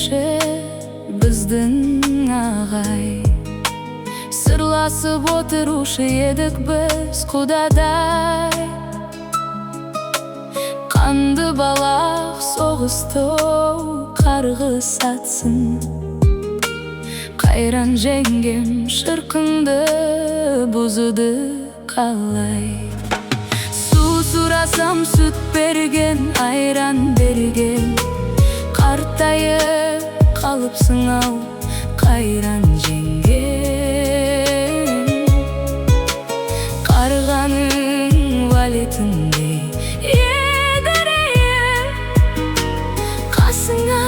келуші біздің ағай. Сырласып отырушы едік біз құдадай. Қанды балақ соғысты қарғыс атсын. Қайран жеңгем шырқынды бұзуды қалай. Су сұрасам сүт берген, айран берген. Қартайып қалыпсың ау, қайран жеңгем. Қарғаның валетіндей едірейіп, қасыңа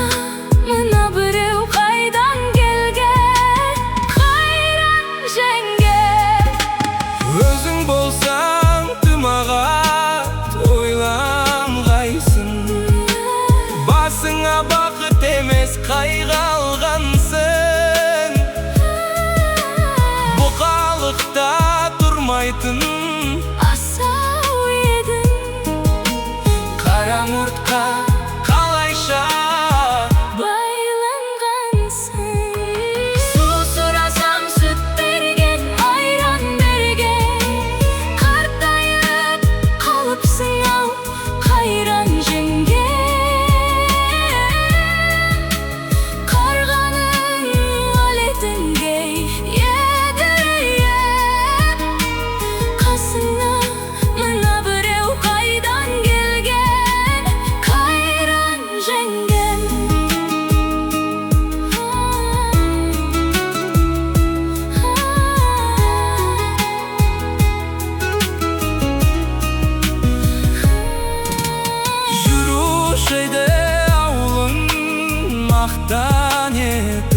мына біреу қайдан келген, қайран жеңгем. Өзің болсаң тымағат ойланғайсың, басыңа бақыт емес қайғы алғансың. Бұқалықта тұрмайтын Асау едің, қара мұртқа қалайша байланғансың. Су сұрасам сүт берген, айран берген. Қартайып қалыпсың ау, қайран жеңгем. Қарғаның валетіндей едірейіп, қасыңа мына біреу қайдан келген, қайран жеңгем. жүруші еді ауылың мақтан етіп.